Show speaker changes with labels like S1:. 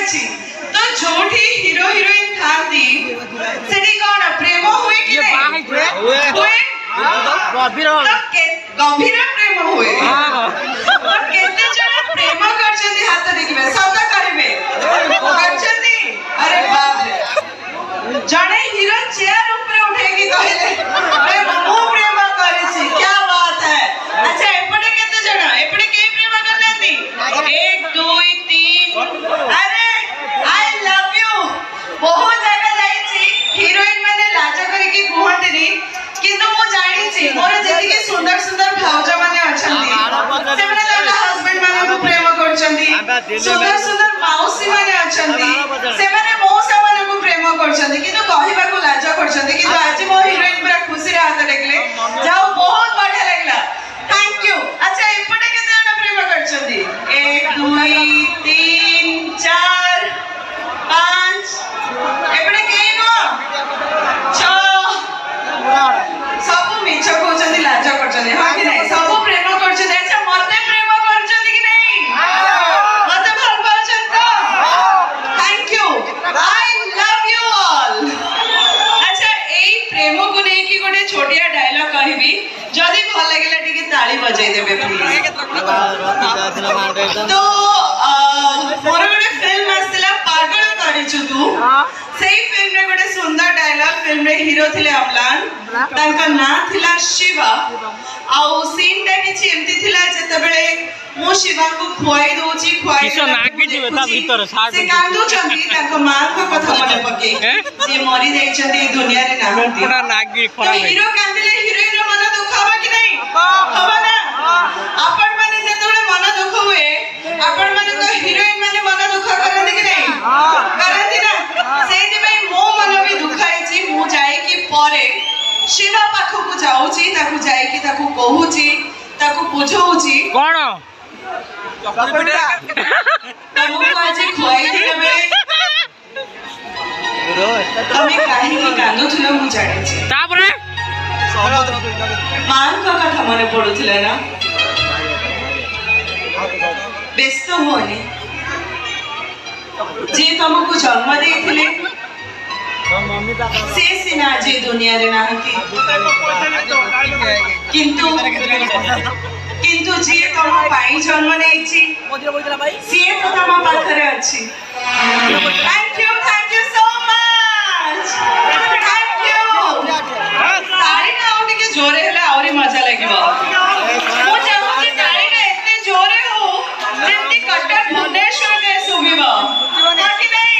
S1: अछि तो जोठी hero heroine थांती सेठी कोन प्रेम हुए कि नहीं हुए गंभीर प्रेम हुए तो केते जण प्रेम करछथि हाथ देखिबे सौदा करिवे करछथि अरे बाप रे जणे हीरो चेयर ऊपर उठेगी कहले अरे मो प्रेम करिछि क्या बात है अच्छा एपटे केते जण एपटे के प्रेम करलेंती 1 2 3 अरे आई लव यू बहुत जगह जाईछि हीरोइन माने लाज करके कुहंतनी किंतु मु जानिछि मोर जेतिके सुंदर सुंदर भाउज माने अछंती से माने ताका हस्बैंड माने को प्रेम करछंती सुंदर सुंदर मौसी माने अछंती से माने मौसा माने को प्रेम करछंती किंतु कहिबा को लाज करछंती किंतु आज मो हीरोइन पूरा खुशी रे हाथ देखले जाओ बहुत बढ़िया लागला थैंक यू अच्छा एपटे केते जण प्रेम करछंती 1 2 3 4 5 एपटे के नो 6 सब मिछ कहउछंती लाज करछंती हां कि नहीं सब प्रेम करछंती अच्छा मते प्रेम करछंती कि नहीं मते भल पाछन तो thank you I love you all अच्छा एई प्रेम को नै कि गोटे छोटिया डायलॉग कहबी जदी भल लागला टिके ताली बजाई देबे प्लीज तो मोर गोटे फिल्म आस्तिला पागल करिछु तू सेई फिल्म रे गोटे सुंदर डायलॉग फिल्म रे हीरो थिले अम्लान तांका ना थिला शिवा आउ सीन टा किछि एमती थिला जते बेले मो शिवा को खुआई दोची खुआई
S2: किछो नागी जिवे ता भीतर साड
S1: से कांदू चंदी तांका मां को कथा मने पके जे मरि जाई चंदी दुनिया रे नाहंती
S2: पूरा नागी खरा
S1: तो हीरो कांदिले हीरोइन रे मन दुख हबा कि नहीं हबा ना आपण माने जेतोले मन दुख हुए आपण माने को हीरोइन माने मन दुख करंती कि नहीं करंती ना सेति भाई मो मन भी दुखाई मु जाए कि परे शिवा पाखो को जाउची ताकू जाए कि ताकू कहूची ताकू बुझाउची
S2: कोन
S1: तमु को आज खुआई देबे तमे काहे कि कांदो थुला मु जाने छी
S2: तापरे
S1: मान का कथा मने पडुथिला ना व्यस्त होनी जे तुमको जन्म देथिले से सिना जे दुनिया रे नाहंती किंतु किंतु जे तुम पाई जन्म नेछि से तो तुम पाखरे अछि thank you so much thank you तारी ना उठी के जोरे हला औरी मजा लागिबो मु चाहूची तारी ना एते जोरे हो जेंती कटक भुवनेश्वर रे सुबिबो बाकी नहीं